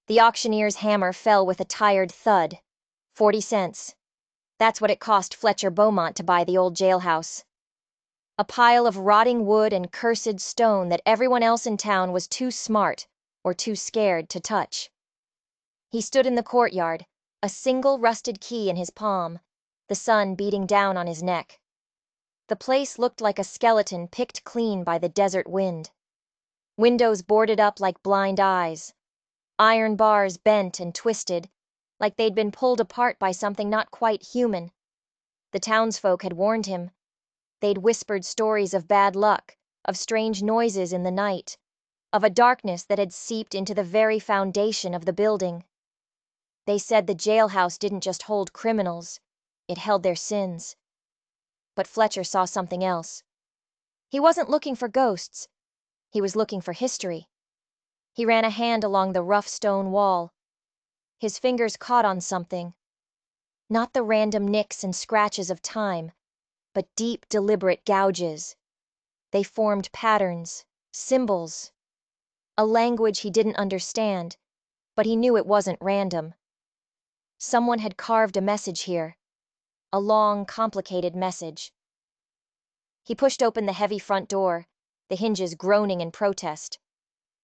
The auctioneer's hammer fell with a tired thud. 40 cents. That's what it cost Fletcher Beaumont to buy the old jailhouse. A pile of rotting wood and cursed stone that everyone else in town was too smart or too scared to touch. He stood in the courtyard, a single rusted key in his palm, the sun beating down on his neck. The place looked like a skeleton picked clean by the desert wind. Windows boarded up like blind eyes. Iron bars bent and twisted, like they'd been pulled apart by something not quite human. The townsfolk had warned him. They'd whispered stories of bad luck, of strange noises in the night, of a darkness that had seeped into the very foundation of the building. They said the jailhouse didn't just hold criminals, it held their sins. But Fletcher saw something else. He wasn't looking for ghosts. He was looking for history. He ran a hand along the rough stone wall. His fingers caught on something. Not the random nicks and scratches of time, but deep, deliberate gouges. They formed patterns, symbols. A language he didn't understand, but he knew it wasn't random. Someone had carved a message here. A long, complicated message. He pushed open the heavy front door, the hinges groaning in protest.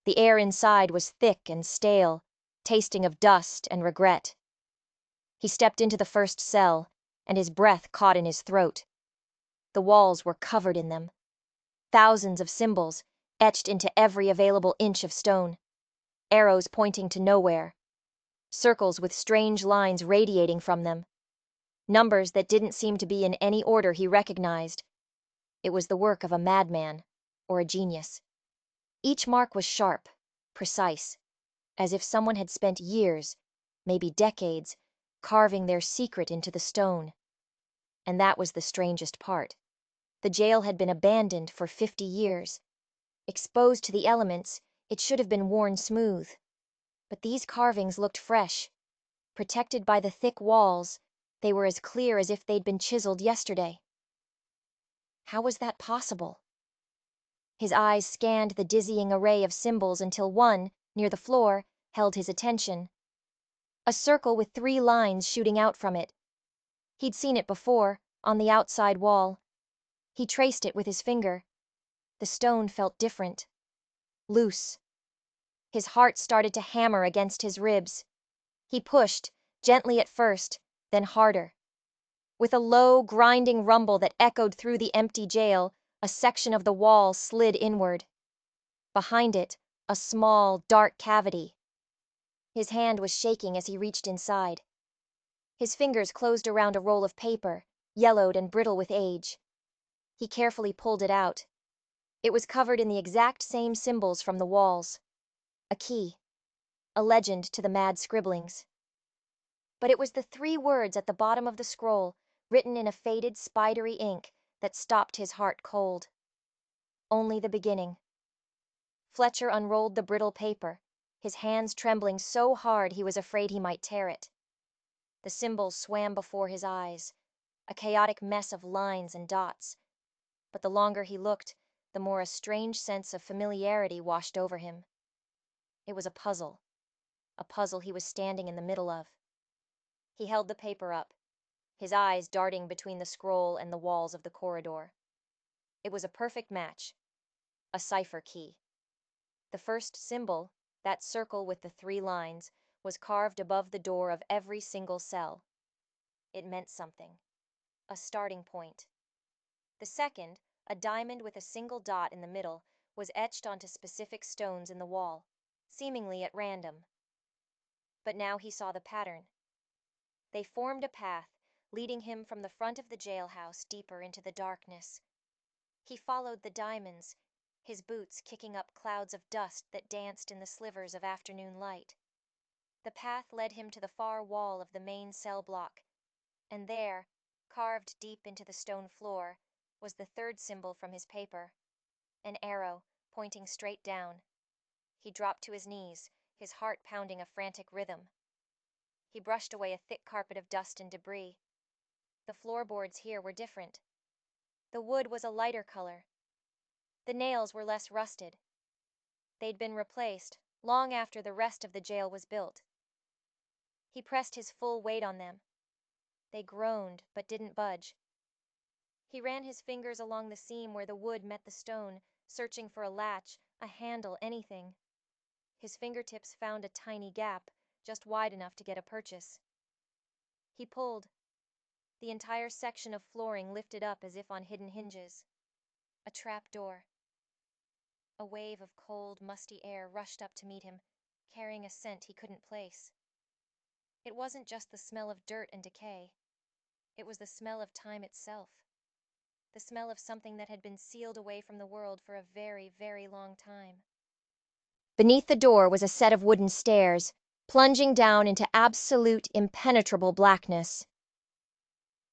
The air inside was thick and stale, tasting of dust and regret. He stepped into the first cell, and his breath caught in his throat. The walls were covered in them. Thousands of symbols, etched into every available inch of stone. Arrows pointing to nowhere. Circles with strange lines radiating from them. Numbers that didn't seem to be in any order he recognized. It was the work of a madman, or a genius. Each mark was sharp, precise, as if someone had spent years, maybe decades, carving their secret into the stone. And that was the strangest part. The jail had been abandoned for 50 years. Exposed to the elements, it should have been worn smooth. But these carvings looked fresh. Protected by the thick walls, they were as clear as if they'd been chiseled yesterday. How was that possible? His eyes scanned the dizzying array of symbols until one, near the floor, held his attention. A circle with 3 lines shooting out from it. He'd seen it before, on the outside wall. He traced it with his finger. The stone felt different. Loose. His heart started to hammer against his ribs. He pushed, gently at first, then harder. With a low, grinding rumble that echoed through the empty jail, a section of the wall slid inward. Behind it, a small, dark cavity. His hand was shaking as he reached inside. His fingers closed around a roll of paper, yellowed and brittle with age. He carefully pulled it out. It was covered in the exact same symbols from the walls. A key. A legend to the mad scribblings. But it was the 3 words at the bottom of the scroll, written in a faded, spidery ink, that stopped his heart cold. Only the beginning. Fletcher unrolled the brittle paper, his hands trembling so hard he was afraid he might tear it. The symbols swam before his eyes, a chaotic mess of lines and dots. But the longer he looked, the more a strange sense of familiarity washed over him. It was a puzzle he was standing in the middle of. He held the paper up, his eyes darting between the scroll and the walls of the corridor. It was a perfect match. A cipher key. The first symbol, that circle with the 3 lines, was carved above the door of every single cell. It meant something. A starting point. The second, a diamond with a single dot in the middle, was etched onto specific stones in the wall, seemingly at random. But now he saw the pattern. They formed a path, leading him from the front of the jailhouse deeper into the darkness. He followed the diamonds, his boots kicking up clouds of dust that danced in the slivers of afternoon light. The path led him to the far wall of the main cell block, and there, carved deep into the stone floor, was the 3rd symbol from his paper, an arrow pointing straight down. He dropped to his knees, his heart pounding a frantic rhythm. He brushed away a thick carpet of dust and debris. The floorboards here were different. The wood was a lighter color. The nails were less rusted. They'd been replaced, long after the rest of the jail was built. He pressed his full weight on them. They groaned but didn't budge. He ran his fingers along the seam where the wood met the stone, searching for a latch, a handle, anything. His fingertips found a tiny gap, just wide enough to get a purchase. He pulled. The entire section of flooring lifted up as if on hidden hinges. A trap door. A wave of cold, musty air rushed up to meet him, carrying a scent he couldn't place. It wasn't just the smell of dirt and decay. It was the smell of time itself. The smell of something that had been sealed away from the world for a very, very long time. Beneath the door was a set of wooden stairs, plunging down into absolute, impenetrable blackness.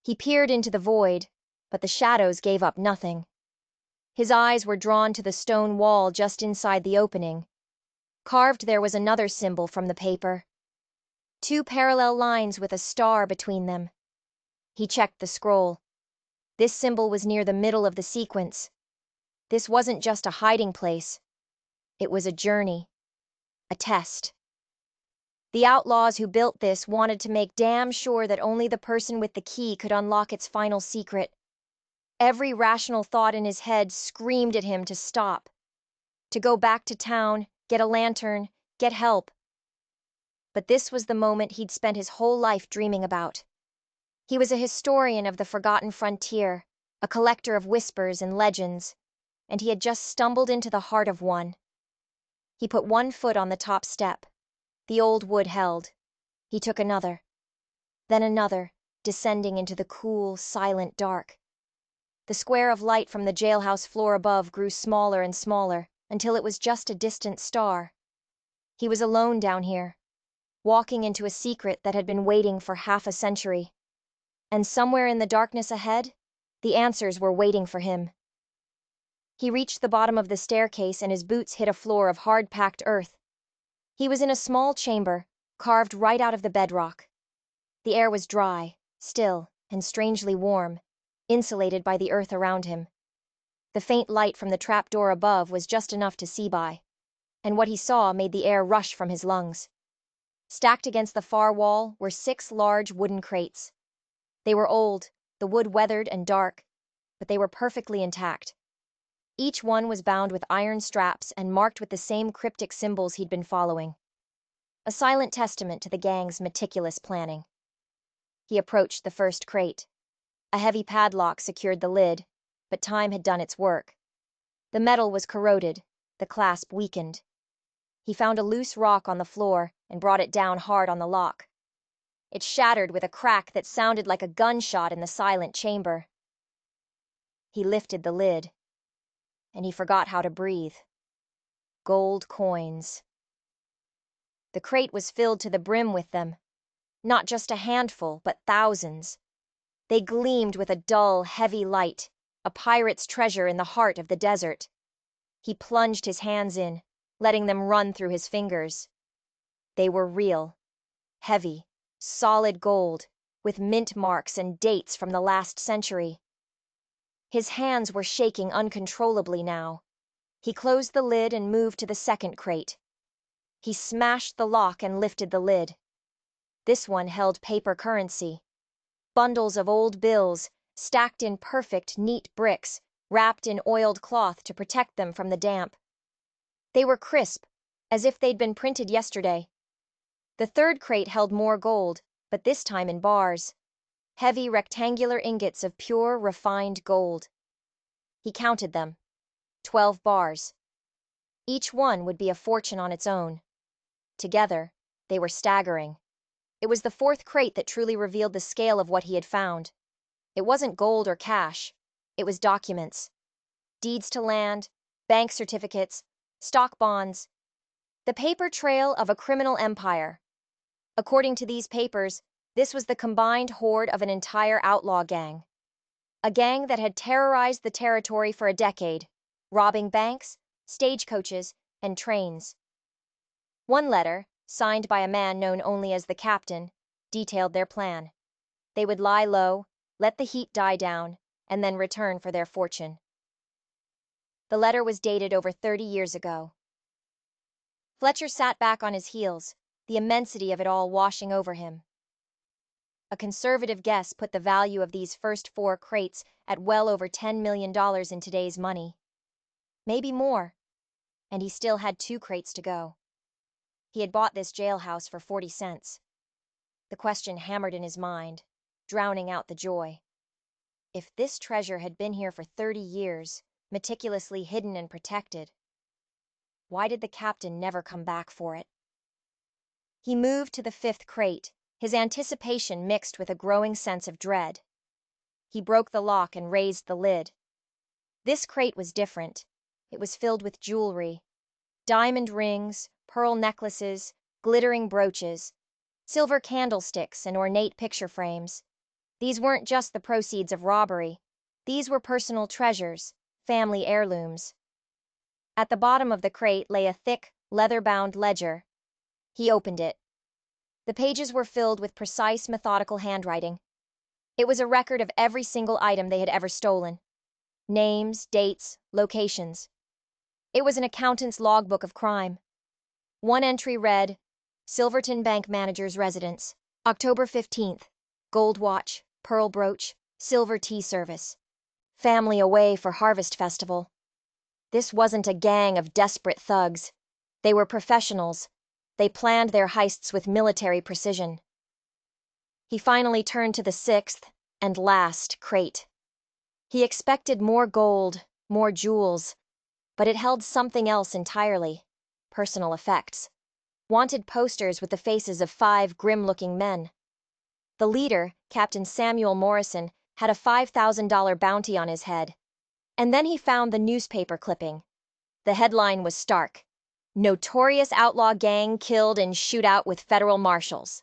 He peered into the void, but the shadows gave up nothing. His eyes were drawn to the stone wall just inside the opening. Carved there was another symbol from the paper. 2 parallel lines with a star between them. He checked the scroll. This symbol was near the middle of the sequence. This wasn't just a hiding place. It was a journey. A test. The outlaws who built this wanted to make damn sure that only the person with the key could unlock its final secret. Every rational thought in his head screamed at him to stop. To go back to town, get a lantern, get help. But this was the moment he'd spent his whole life dreaming about. He was a historian of the forgotten frontier, a collector of whispers and legends, and he had just stumbled into the heart of one. He put one foot on the top step. The old wood held. He took another. Then another, descending into the cool, silent dark. The square of light from the jailhouse floor above grew smaller and smaller, until it was just a distant star. He was alone down here, walking into a secret that had been waiting for half a century. And somewhere in the darkness ahead, the answers were waiting for him. He reached the bottom of the staircase and his boots hit a floor of hard-packed earth. He was in a small chamber, carved right out of the bedrock. The air was dry, still, and strangely warm, insulated by the earth around him. The faint light from the trapdoor above was just enough to see by, and what he saw made the air rush from his lungs. Stacked against the far wall were 6 large wooden crates. They were old, the wood weathered and dark, but they were perfectly intact. Each one was bound with iron straps and marked with the same cryptic symbols he'd been following. A silent testament to the gang's meticulous planning. He approached the first crate. A heavy padlock secured the lid, but time had done its work. The metal was corroded, the clasp weakened. He found a loose rock on the floor and brought it down hard on the lock. It shattered with a crack that sounded like a gunshot in the silent chamber. He lifted the lid, and he forgot how to breathe. Gold coins. The crate was filled to the brim with them. Not just a handful, but thousands. They gleamed with a dull, heavy light, a pirate's treasure in the heart of the desert. He plunged his hands in, letting them run through his fingers. They were real. Heavy, solid gold, with mint marks and dates from the last century. His hands were shaking uncontrollably now. He closed the lid and moved to the second crate. He smashed the lock and lifted the lid. This one held paper currency. Bundles of old bills, stacked in perfect, neat bricks, wrapped in oiled cloth to protect them from the damp. They were crisp, as if they'd been printed yesterday. The third crate held more gold, but this time in bars. Heavy rectangular ingots of pure, refined gold. He counted them. 12 bars. Each one would be a fortune on its own. Together, they were staggering. It was the fourth crate that truly revealed the scale of what he had found. It wasn't gold or cash. It was documents. Deeds to land, bank certificates, stock bonds. The paper trail of a criminal empire. According to these papers, this was the combined hoard of an entire outlaw gang. A gang that had terrorized the territory for a decade, robbing banks, stagecoaches, and trains. One letter, signed by a man known only as the captain, detailed their plan. They would lie low, let the heat die down, and then return for their fortune. The letter was dated over 30 years ago. Fletcher sat back on his heels, the immensity of it all washing over him. A conservative guess put the value of these first 4 crates at well over $10 million in today's money. Maybe more. And he still had 2 crates to go. He had bought this jailhouse for 40 cents. The question hammered in his mind, drowning out the joy. If this treasure had been here for 30 years, meticulously hidden and protected, why did the captain never come back for it? He moved to the 5th crate, his anticipation mixed with a growing sense of dread. He broke the lock and raised the lid. This crate was different. It was filled with jewelry. Diamond rings, pearl necklaces, glittering brooches, silver candlesticks, and ornate picture frames. These weren't just the proceeds of robbery. These were personal treasures, family heirlooms. At the bottom of the crate lay a thick, leather-bound ledger. He opened it. The pages were filled with precise, methodical handwriting. It was a record of every single item they had ever stolen. Names, dates, locations. It was an accountant's logbook of crime. One entry read, Silverton Bank Manager's Residence, October 15th. Gold watch, pearl brooch, silver tea service. Family away for Harvest Festival. This wasn't a gang of desperate thugs. They were professionals. They planned their heists with military precision. He finally turned to the 6th and last crate. He expected more gold, more jewels, but it held something else entirely. Personal effects. Wanted posters with the faces of 5 grim-looking men. The leader, Captain Samuel Morrison, had a $5,000 bounty on his head. And then he found the newspaper clipping. The headline was stark. Notorious outlaw gang killed in shootout with federal marshals.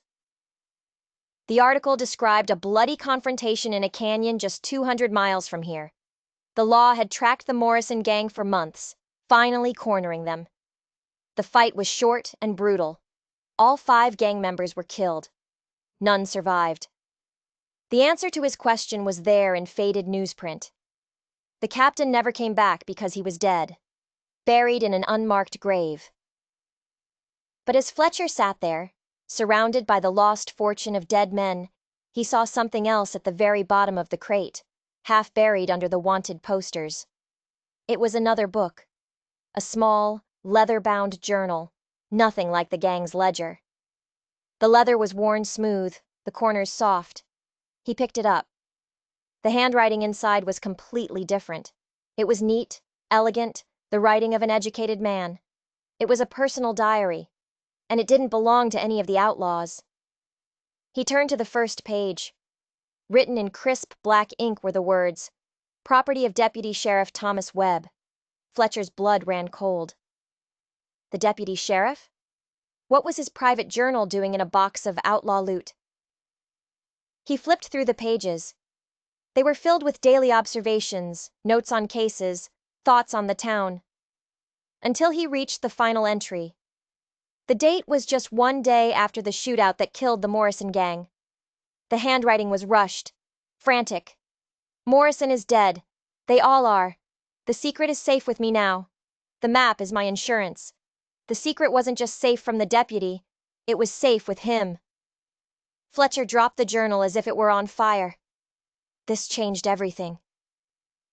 The article described a bloody confrontation in a canyon just 200 miles from here. The law had tracked the Morrison gang for months, finally cornering them. The fight was short and brutal. All 5 gang members were killed. None survived. The answer to his question was there in faded newsprint. The captain never came back because he was dead, buried in an unmarked grave. But as Fletcher sat there, surrounded by the lost fortune of dead men, he saw something else at the very bottom of the crate, half buried under the wanted posters. It was another book. A small, leather-bound journal, nothing like the gang's ledger. The leather was worn smooth, the corners soft. He picked it up. The handwriting inside was completely different. It was neat, elegant, the writing of an educated man. It was a personal diary, and it didn't belong to any of the outlaws. He turned to the first page. Written in crisp black ink were the words, Property of Deputy Sheriff Thomas Webb. Fletcher's blood ran cold. The deputy sheriff? What was his private journal doing in a box of outlaw loot? He flipped through the pages. They were filled with daily observations, notes on cases, thoughts on the town. Until he reached the final entry. The date was just 1 day after the shootout that killed the Morrison gang. The handwriting was rushed, frantic. Morrison is dead. They all are. The secret is safe with me now. The map is my insurance. The secret wasn't just safe from the deputy, it was safe with him. Fletcher dropped the journal as if it were on fire. This changed everything.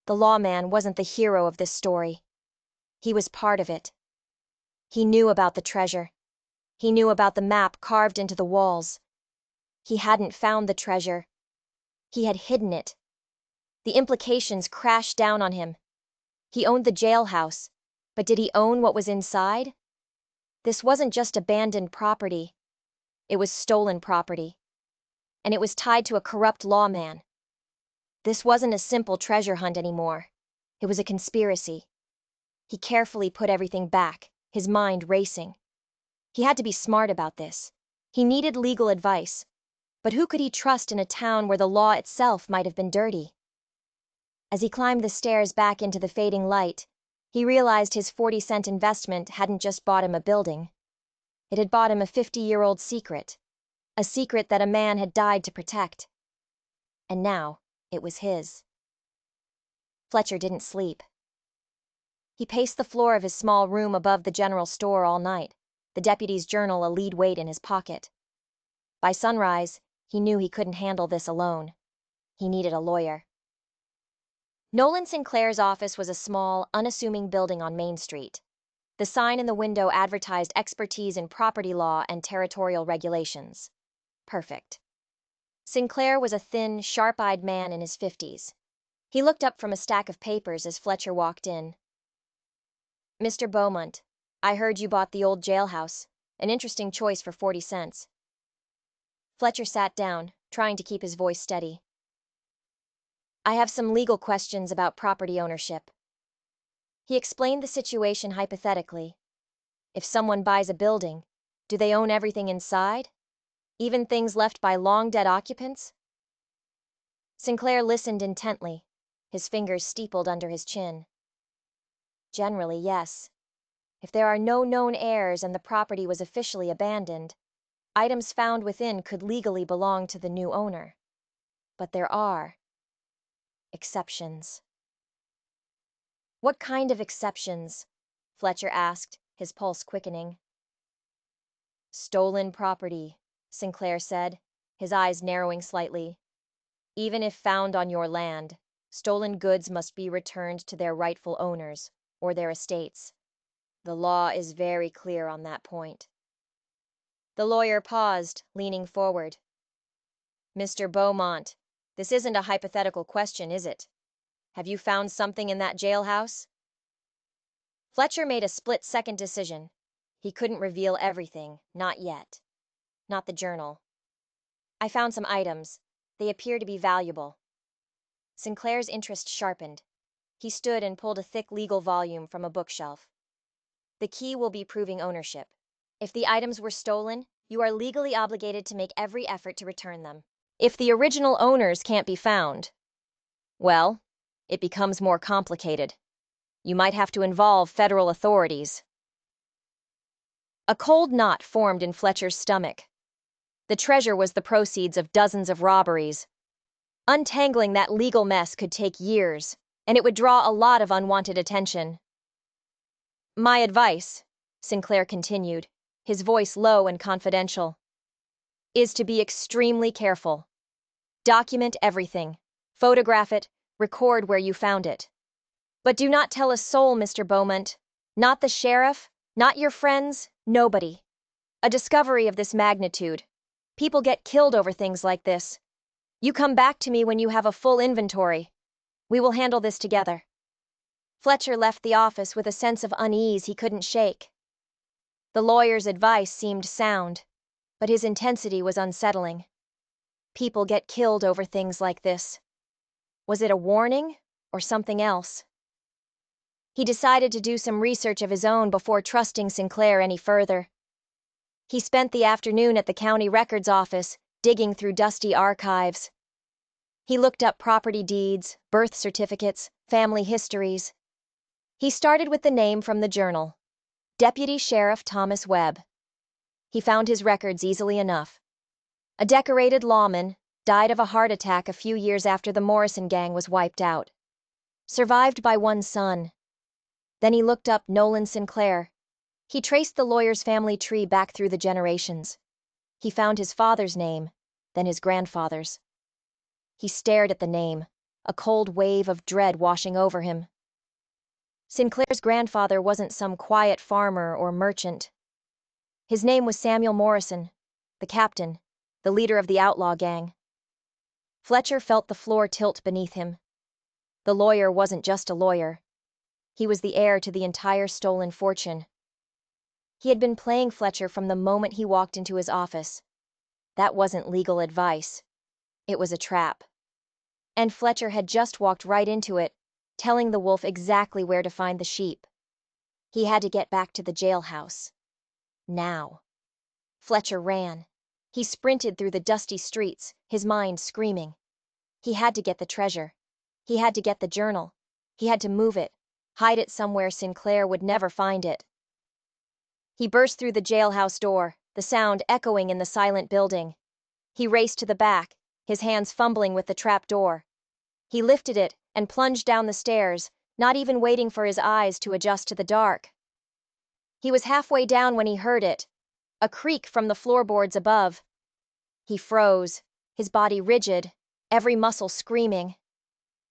The lawman wasn't the hero of this story. He was part of it. He knew about the treasure. He knew about the map carved into the walls. He hadn't found the treasure. He had hidden it. The implications crashed down on him. He owned the jailhouse, but did he own what was inside? This wasn't just abandoned property. It was stolen property. And it was tied to a corrupt lawman. This wasn't a simple treasure hunt anymore. It was a conspiracy. He carefully put everything back, his mind racing. He had to be smart about this. He needed legal advice. But who could he trust in a town where the law itself might have been dirty? As he climbed the stairs back into the fading light, he realized his 40-cent investment hadn't just bought him a building. It had bought him a 50-year-old secret. A secret that a man had died to protect. And now, it was his. Fletcher didn't sleep. He paced the floor of his small room above the general store all night, the deputy's journal a lead weight in his pocket. By sunrise, he knew he couldn't handle this alone. He needed a lawyer. Nolan Sinclair's office was a small, unassuming building on Main Street. The sign in the window advertised expertise in property law and territorial regulations. Perfect. Sinclair was a thin, sharp-eyed man in his 50s. He looked up from a stack of papers as Fletcher walked in. "Mr. Beaumont, I heard you bought the old jailhouse. An interesting choice for 40 cents. Fletcher sat down, trying to keep his voice steady. "I have some legal questions about property ownership." He explained the situation hypothetically. If someone buys a building, do they own everything inside? Even things left by long-dead occupants? Sinclair listened intently, his fingers steepled under his chin. Generally, yes. If there are no known heirs and the property was officially abandoned, items found within could legally belong to the new owner. But there are exceptions. "What kind of exceptions?" Fletcher asked, his pulse quickening. "Stolen property," Sinclair said, his eyes narrowing slightly. "Even if found on your land, stolen goods must be returned to their rightful owners, or their estates. The law is very clear on that point." The lawyer paused, leaning forward. "Mr. Beaumont, this isn't a hypothetical question, is it? Have you found something in that jailhouse?" Fletcher made a split-second decision. He couldn't reveal everything, not yet. Not the journal. "I found some items. They appear to be valuable." Sinclair's interest sharpened. He stood and pulled a thick legal volume from a bookshelf. "The key will be proving ownership. If the items were stolen, you are legally obligated to make every effort to return them. If the original owners can't be found, well, it becomes more complicated. You might have to involve federal authorities." A cold knot formed in Fletcher's stomach. The treasure was the proceeds of dozens of robberies. Untangling that legal mess could take years, and it would draw a lot of unwanted attention. "My advice," Sinclair continued, his voice low and confidential, "is to be extremely careful. Document everything. Photograph it. Record where you found it. But do not tell a soul, Mr. Beaumont. Not the sheriff, not your friends, nobody. A discovery of this magnitude. People get killed over things like this. You come back to me when you have a full inventory. We will handle this together." Fletcher left the office with a sense of unease he couldn't shake. The lawyer's advice seemed sound, but his intensity was unsettling. People get killed over things like this. Was it a warning or something else? He decided to do some research of his own before trusting Sinclair any further. He spent the afternoon at the county records office, digging through dusty archives. He looked up property deeds, birth certificates, family histories. He started with the name from the journal, Deputy Sheriff Thomas Webb. He found his records easily enough. A decorated lawman, died of a heart attack a few years after the Morrison gang was wiped out. Survived by one son. Then he looked up Nolan Sinclair. He traced the lawyer's family tree back through the generations. He found his father's name, then his grandfather's. He stared at the name, a cold wave of dread washing over him. Sinclair's grandfather wasn't some quiet farmer or merchant. His name was Samuel Morrison, the captain, the leader of the outlaw gang. Fletcher felt the floor tilt beneath him. The lawyer wasn't just a lawyer. He was the heir to the entire stolen fortune. He had been playing Fletcher from the moment he walked into his office. That wasn't legal advice. It was a trap. And Fletcher had just walked right into it, telling the wolf exactly where to find the sheep. He had to get back to the jailhouse. Now. Fletcher ran. He sprinted through the dusty streets, his mind screaming. He had to get the treasure. He had to get the journal. He had to move it, hide it somewhere Sinclair would never find it. He burst through the jailhouse door, the sound echoing in the silent building. He raced to the back, his hands fumbling with the trap door. He lifted it and plunged down the stairs, not even waiting for his eyes to adjust to the dark. He was halfway down when he heard it, a creak from the floorboards above. He froze, his body rigid, every muscle screaming.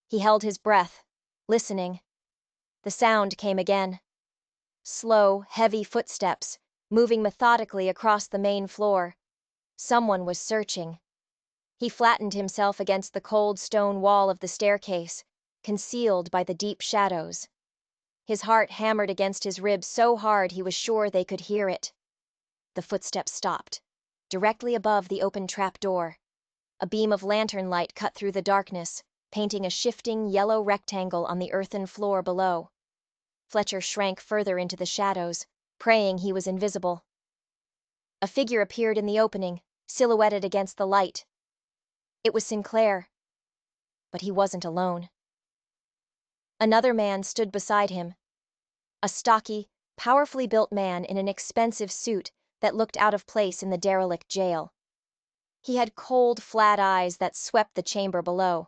He held his breath, listening. The sound came again. Slow, heavy footsteps, moving methodically across the main floor. Someone was searching. He flattened himself against the cold stone wall of the staircase, concealed by the deep shadows. His heart hammered against his ribs so hard he was sure they could hear it. The footsteps stopped, directly above the open trap door. A beam of lantern light cut through the darkness, painting a shifting yellow rectangle on the earthen floor below. Fletcher shrank further into the shadows, praying he was invisible. A figure appeared in the opening, silhouetted against the light. It was Sinclair. But he wasn't alone. Another man stood beside him. A stocky, powerfully built man in an expensive suit that looked out of place in the derelict jail. He had cold, flat eyes that swept the chamber below.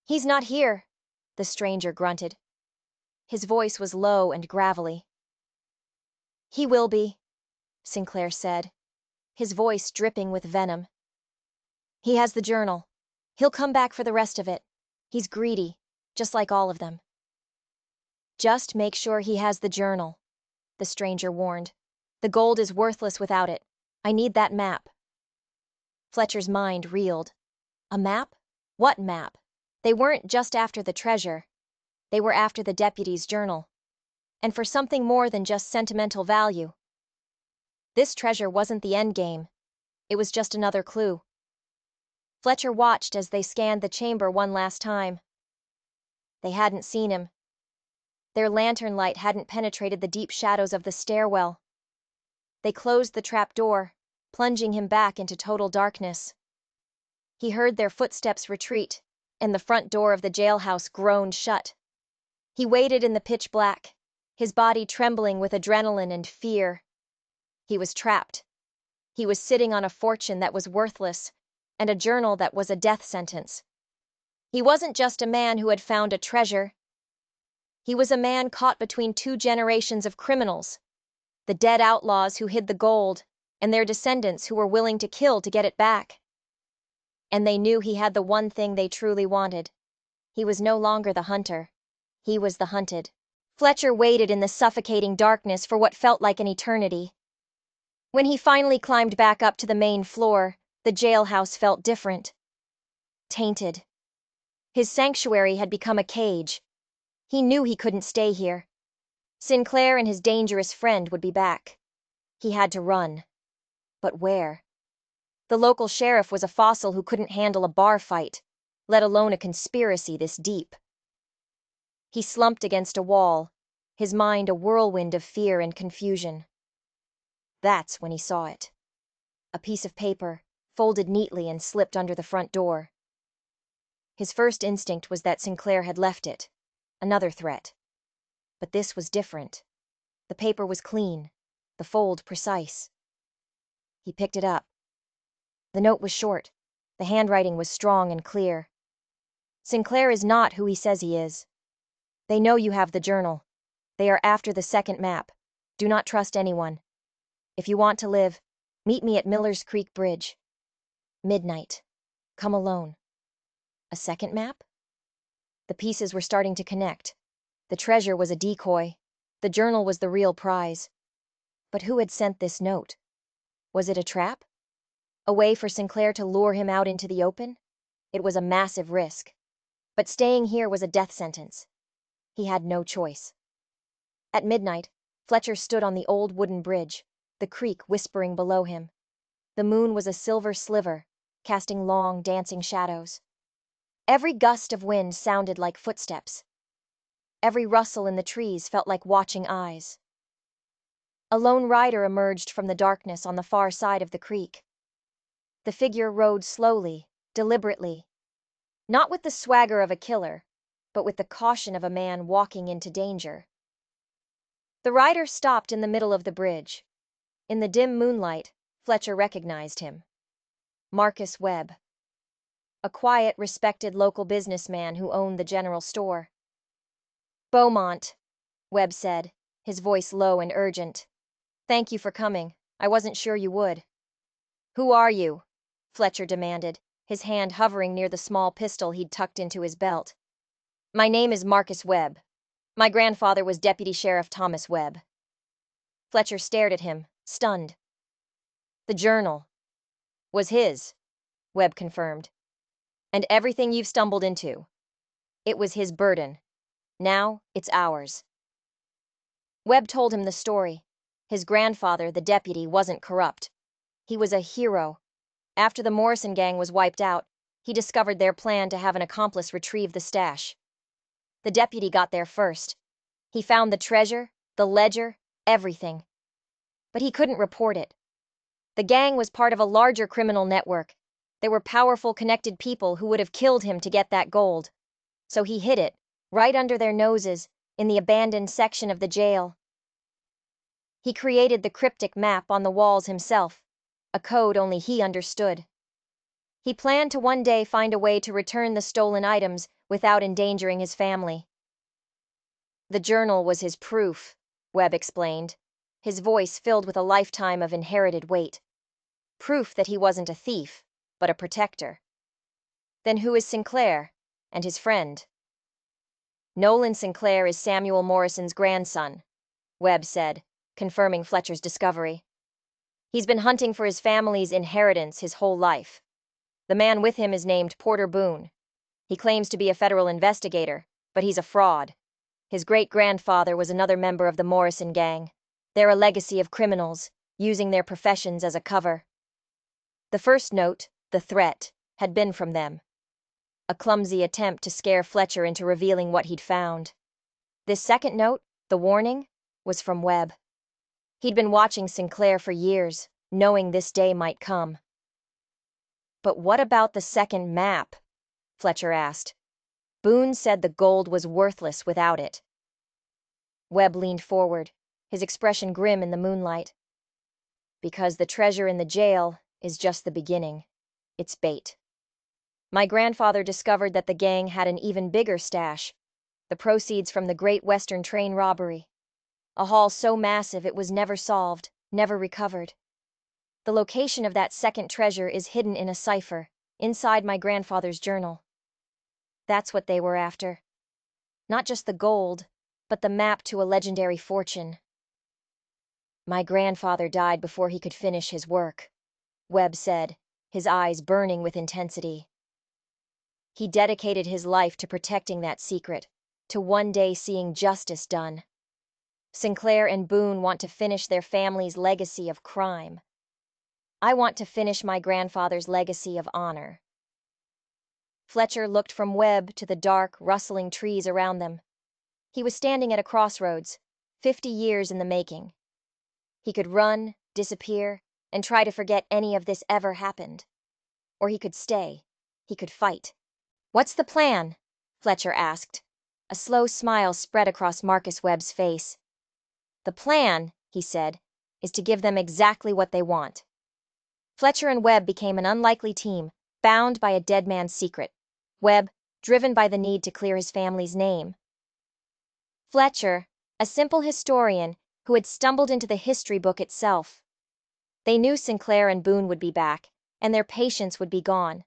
"He's not here," the stranger grunted. His voice was low and gravelly. "He will be," Sinclair said, his voice dripping with venom. "He has the journal. He'll come back for the rest of it. He's greedy, just like all of them." "Just make sure he has the journal," the stranger warned. "The gold is worthless without it. I need that map." Fletcher's mind reeled. A map? What map? They weren't just after the treasure. They were after the deputy's journal. And for something more than just sentimental value. This treasure wasn't the endgame. It was just another clue. Fletcher watched as they scanned the chamber one last time. They hadn't seen him. Their lantern light hadn't penetrated the deep shadows of the stairwell. They closed the trap door, plunging him back into total darkness. He heard their footsteps retreat, and the front door of the jailhouse groaned shut. He waited in the pitch black, his body trembling with adrenaline and fear. He was trapped. He was sitting on a fortune that was worthless, and a journal that was a death sentence. He wasn't just a man who had found a treasure. He was a man caught between two generations of criminals, the dead outlaws who hid the gold, and their descendants who were willing to kill to get it back. And they knew he had the one thing they truly wanted. He was no longer the hunter. He was the hunted. Fletcher waited in the suffocating darkness for what felt like an eternity. When he finally climbed back up to the main floor, the jailhouse felt different. Tainted. His sanctuary had become a cage. He knew he couldn't stay here. Sinclair and his dangerous friend would be back. He had to run. But where? The local sheriff was a fossil who couldn't handle a bar fight, let alone a conspiracy this deep. He slumped against a wall, his mind a whirlwind of fear and confusion. That's when he saw it. A piece of paper, folded neatly and slipped under the front door. His first instinct was that Sinclair had left it. Another threat. But this was different. The paper was clean, the fold precise. He picked it up. The note was short. The handwriting was strong and clear. "Sinclair is not who he says he is. They know you have the journal. They are after the second map. Do not trust anyone. If you want to live, meet me at Miller's Creek Bridge. Midnight. Come alone." A second map? The pieces were starting to connect. The treasure was a decoy. The journal was the real prize. But who had sent this note? Was it a trap? A way for Sinclair to lure him out into the open? It was a massive risk. But staying here was a death sentence. He had no choice. At midnight, Fletcher stood on the old wooden bridge, the creek whispering below him. The moon was a silver sliver, casting long, dancing shadows. Every gust of wind sounded like footsteps. Every rustle in the trees felt like watching eyes. A lone rider emerged from the darkness on the far side of the creek. The figure rode slowly, deliberately. Not with the swagger of a killer, but with the caution of a man walking into danger. The rider stopped in the middle of the bridge. In the dim moonlight, Fletcher recognized him. Marcus Webb. A quiet, respected local businessman who owned the general store. "Beaumont," Webb said, his voice low and urgent. "Thank you for coming. I wasn't sure you would." "Who are you?" Fletcher demanded, his hand hovering near the small pistol he'd tucked into his belt. "My name is Marcus Webb. My grandfather was Deputy Sheriff Thomas Webb." Fletcher stared at him, stunned. "The journal was his," Webb confirmed. "And everything you've stumbled into. It was his burden. Now it's ours." Webb told him the story. His grandfather, the deputy, wasn't corrupt. He was a hero. After the Morrison gang was wiped out, he discovered their plan to have an accomplice retrieve the stash. The deputy got there first. He found the treasure, the ledger, everything. But he couldn't report it. The gang was part of a larger criminal network. There were powerful, connected people who would have killed him to get that gold. So he hid it, right under their noses, in the abandoned section of the jail. He created the cryptic map on the walls himself, a code only he understood. He planned to one day find a way to return the stolen items without endangering his family. "The journal was his proof," Webb explained, his voice filled with a lifetime of inherited weight. "Proof that he wasn't a thief, but a protector." "Then who is Sinclair, and his friend?" "Nolan Sinclair is Samuel Morrison's grandson," Webb said, confirming Fletcher's discovery. "He's been hunting for his family's inheritance his whole life. The man with him is named Porter Boone. He claims to be a federal investigator, but he's a fraud. His great-grandfather was another member of the Morrison gang. They're a legacy of criminals, using their professions as a cover." The first note, the threat, had been from them. A clumsy attempt to scare Fletcher into revealing what he'd found. This second note, the warning, was from Webb. He'd been watching Sinclair for years, knowing this day might come. "But what about the second map?" Fletcher asked. "Boone said the gold was worthless without it." Webb leaned forward, his expression grim in the moonlight. "Because the treasure in the jail is just the beginning. It's bait. My grandfather discovered that the gang had an even bigger stash, the proceeds from the Great Western train robbery. A haul so massive it was never solved, never recovered. The location of that second treasure is hidden in a cipher, inside my grandfather's journal. That's what they were after. Not just the gold, but the map to a legendary fortune." "My grandfather died before he could finish his work," Webb said, his eyes burning with intensity. "He dedicated his life to protecting that secret, to one day seeing justice done. Sinclair and Boone want to finish their family's legacy of crime. I want to finish my grandfather's legacy of honor." Fletcher looked from Webb to the dark, rustling trees around them. He was standing at a crossroads, 50 years in the making. He could run, disappear, and try to forget any of this ever happened. Or he could stay. He could fight. "What's the plan?" Fletcher asked. A slow smile spread across Marcus Webb's face. "The plan," he said, "is to give them exactly what they want." Fletcher and Webb became an unlikely team, bound by a dead man's secret. Webb, driven by the need to clear his family's name. Fletcher, a simple historian who had stumbled into the history book itself. They knew Sinclair and Boone would be back, and their patience would be gone.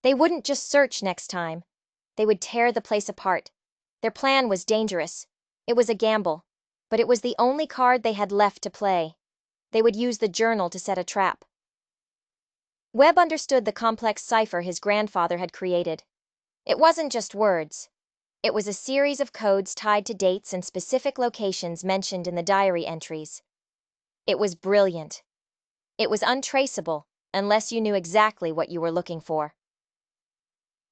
They wouldn't just search next time. They would tear the place apart. Their plan was dangerous. It was a gamble, but it was the only card they had left to play. They would use the journal to set a trap. Webb understood the complex cipher his grandfather had created. It wasn't just words. It was a series of codes tied to dates and specific locations mentioned in the diary entries. It was brilliant. It was untraceable unless you knew exactly what you were looking for.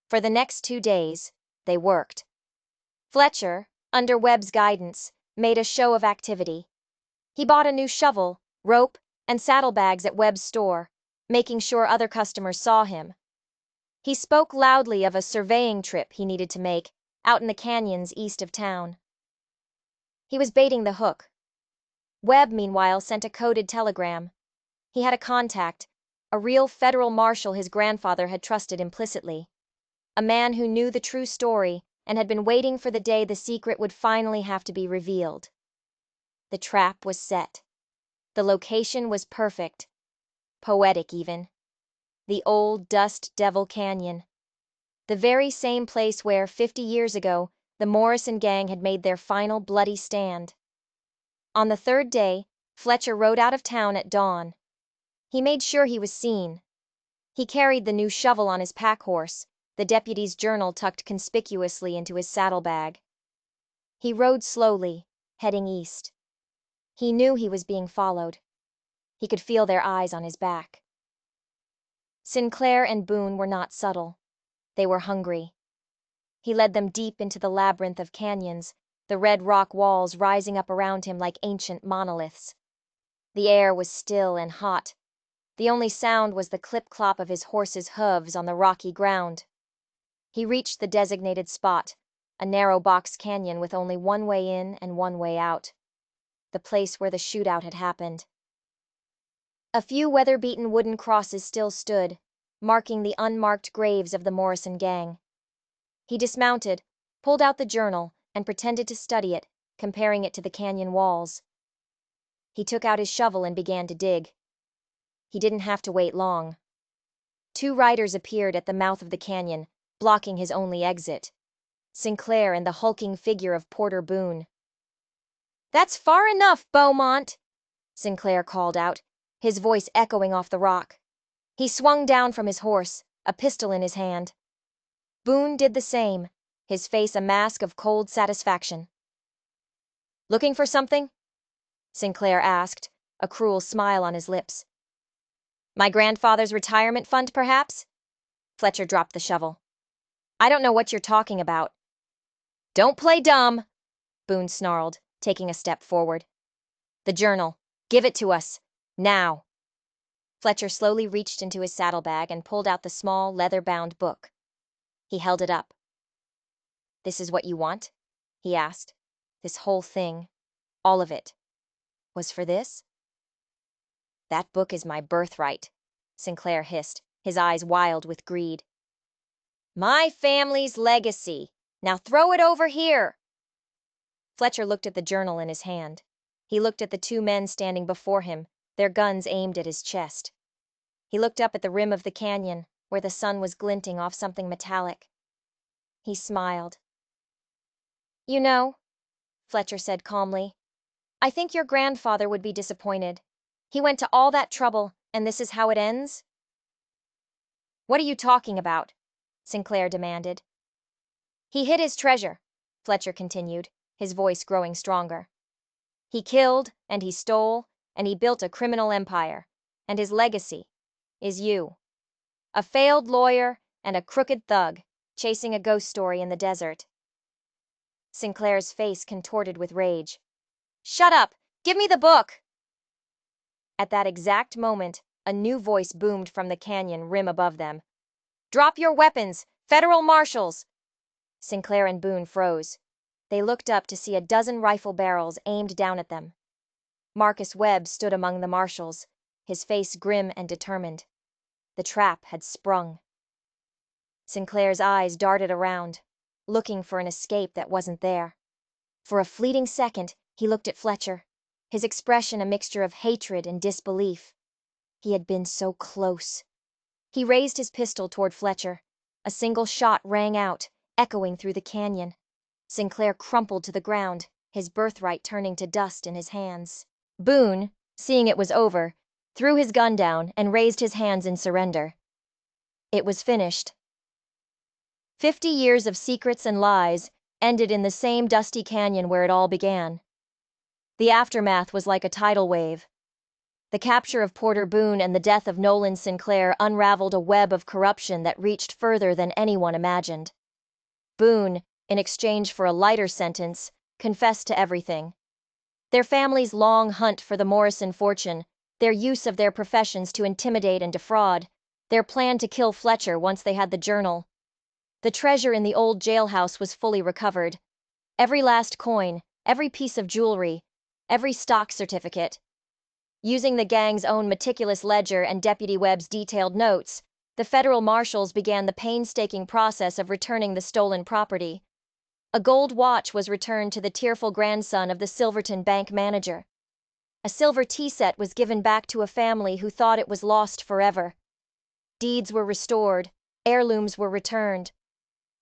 For the next 2 days, they worked. Fletcher, under Webb's guidance, made a show of activity. He bought a new shovel, rope, and saddlebags at Webb's store, making sure other customers saw him. He spoke loudly of a surveying trip he needed to make, out in the canyons east of town. He was baiting the hook. Webb, meanwhile, sent a coded telegram. He had a contact, a real federal marshal his grandfather had trusted implicitly. A man who knew the true story and had been waiting for the day the secret would finally have to be revealed. The trap was set. The location was perfect. Poetic, even. The old Dust Devil Canyon. The very same place where, 50 years ago, the Morrison gang had made their final bloody stand. On the third day, Fletcher rode out of town at dawn. He made sure he was seen. He carried the new shovel on his pack horse, the deputy's journal tucked conspicuously into his saddlebag. He rode slowly, heading east. He knew he was being followed. He could feel their eyes on his back. Sinclair and Boone were not subtle. They were hungry. He led them deep into the labyrinth of canyons, the red rock walls rising up around him like ancient monoliths. The air was still and hot. The only sound was the clip-clop of his horse's hooves on the rocky ground. He reached the designated spot, a narrow box canyon with only one way in and one way out. The place where the shootout had happened. A few weather-beaten wooden crosses still stood, marking the unmarked graves of the Morrison gang. He dismounted, pulled out the journal, and pretended to study it, comparing it to the canyon walls. He took out his shovel and began to dig. He didn't have to wait long. 2 riders appeared at the mouth of the canyon, blocking his only exit. Sinclair and the hulking figure of Porter Boone. "That's far enough, Beaumont!" Sinclair called out, his voice echoing off the rock. He swung down from his horse, a pistol in his hand. Boone did the same, his face a mask of cold satisfaction. "Looking for something?" Sinclair asked, a cruel smile on his lips. "My grandfather's retirement fund, perhaps?" Fletcher dropped the shovel. "I don't know what you're talking about." "Don't play dumb," Boone snarled, taking a step forward. "The journal. Give it to us. Now." Fletcher slowly reached into his saddlebag and pulled out the small, leather-bound book. He held it up. "This is what you want?" he asked. "This whole thing, all of it, was for this?" "That book is my birthright," Sinclair hissed, his eyes wild with greed. "My family's legacy. Now throw it over here." Fletcher looked at the journal in his hand. He looked at the 2 men standing before him, their guns aimed at his chest. He looked up at the rim of the canyon, where the sun was glinting off something metallic. He smiled. "You know," Fletcher said calmly, "I think your grandfather would be disappointed. He went to all that trouble, and this is how it ends?" "What are you talking about?" Sinclair demanded. "He hid his treasure," Fletcher continued, his voice growing stronger. "He killed, and he stole, and he built a criminal empire, and his legacy is you. A failed lawyer and a crooked thug, chasing a ghost story in the desert." Sinclair's face contorted with rage. "Shut up! Give me the book!" At that exact moment, a new voice boomed from the canyon rim above them. "Drop your weapons! Federal marshals!" Sinclair and Boone froze. They looked up to see a dozen rifle barrels aimed down at them. Marcus Webb stood among the marshals, his face grim and determined. The trap had sprung. Sinclair's eyes darted around, looking for an escape that wasn't there. For a fleeting second, he looked at Fletcher, his expression a mixture of hatred and disbelief. He had been so close. He raised his pistol toward Fletcher. A single shot rang out, echoing through the canyon. Sinclair crumpled to the ground, his birthright turning to dust in his hands. Boone, seeing it was over, threw his gun down and raised his hands in surrender. It was finished. 50 years of secrets and lies ended in the same dusty canyon where it all began. The aftermath was like a tidal wave. The capture of Porter Boone and the death of Nolan Sinclair unraveled a web of corruption that reached further than anyone imagined. Boone, in exchange for a lighter sentence, confessed to everything. Their family's long hunt for the Morrison fortune, their use of their professions to intimidate and defraud, their plan to kill Fletcher once they had the journal. The treasure in the old jailhouse was fully recovered. Every last coin, every piece of jewelry, every stock certificate. Using the gang's own meticulous ledger and Deputy Webb's detailed notes, the federal marshals began the painstaking process of returning the stolen property. A gold watch was returned to the tearful grandson of the Silverton bank manager. A silver tea set was given back to a family who thought it was lost forever. Deeds were restored, heirlooms were returned.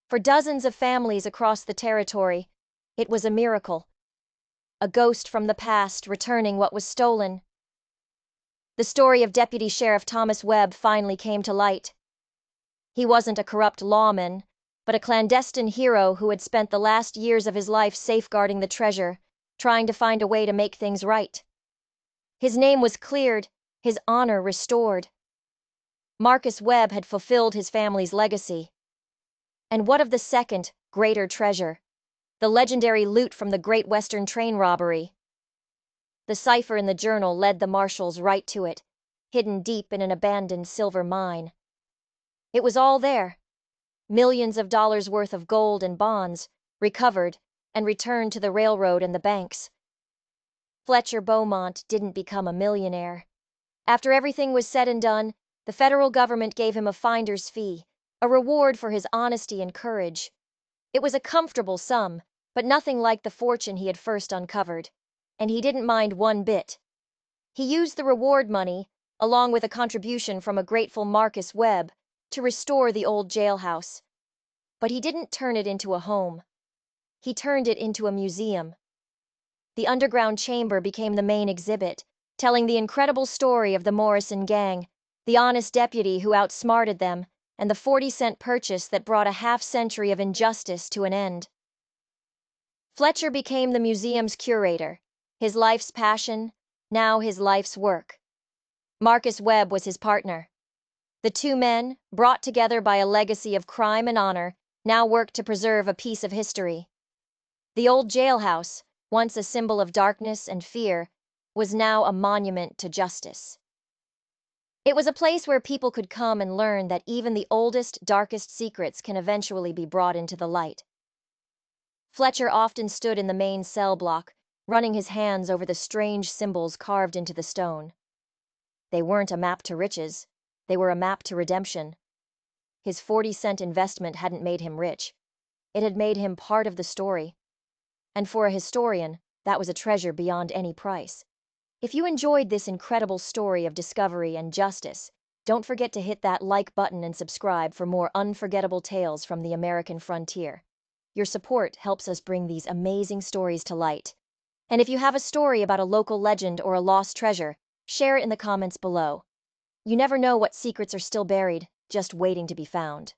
For dozens of families across the territory, it was a miracle. A ghost from the past returning what was stolen. The story of Deputy Sheriff Thomas Webb finally came to light. He wasn't a corrupt lawman, but a clandestine hero who had spent the last years of his life safeguarding the treasure, trying to find a way to make things right. His name was cleared, his honor restored. Marcus Webb had fulfilled his family's legacy. And what of the second, greater treasure? The legendary loot from the Great Western train robbery. The cipher in the journal led the marshals right to it, hidden deep in an abandoned silver mine. It was all there. Millions of dollars worth of gold and bonds, recovered and returned to the railroad and the banks. Fletcher Beaumont didn't become a millionaire. After everything was said and done, the federal government gave him a finder's fee, a reward for his honesty and courage. It was a comfortable sum, but nothing like the fortune he had first uncovered, and he didn't mind one bit. He used the reward money, along with a contribution from a grateful Marcus Webb, to restore the old jailhouse. But he didn't turn it into a home. He turned it into a museum. The underground chamber became the main exhibit, telling the incredible story of the Morrison gang, the honest deputy who outsmarted them, and the 40-cent purchase that brought a half-century of injustice to an end. Fletcher became the museum's curator, his life's passion, now his life's work. Marcus Webb was his partner. The two men, brought together by a legacy of crime and honor, now worked to preserve a piece of history. The old jailhouse, once a symbol of darkness and fear, was now a monument to justice. It was a place where people could come and learn that even the oldest, darkest secrets can eventually be brought into the light. Fletcher often stood in the main cell block, running his hands over the strange symbols carved into the stone. They weren't a map to riches, they were a map to redemption. His 40-cent investment hadn't made him rich. It had made him part of the story. And for a historian, that was a treasure beyond any price. If you enjoyed this incredible story of discovery and justice, don't forget to hit that like button and subscribe for more unforgettable tales from the American frontier. Your support helps us bring these amazing stories to light. And if you have a story about a local legend or a lost treasure, share it in the comments below. You never know what secrets are still buried, just waiting to be found.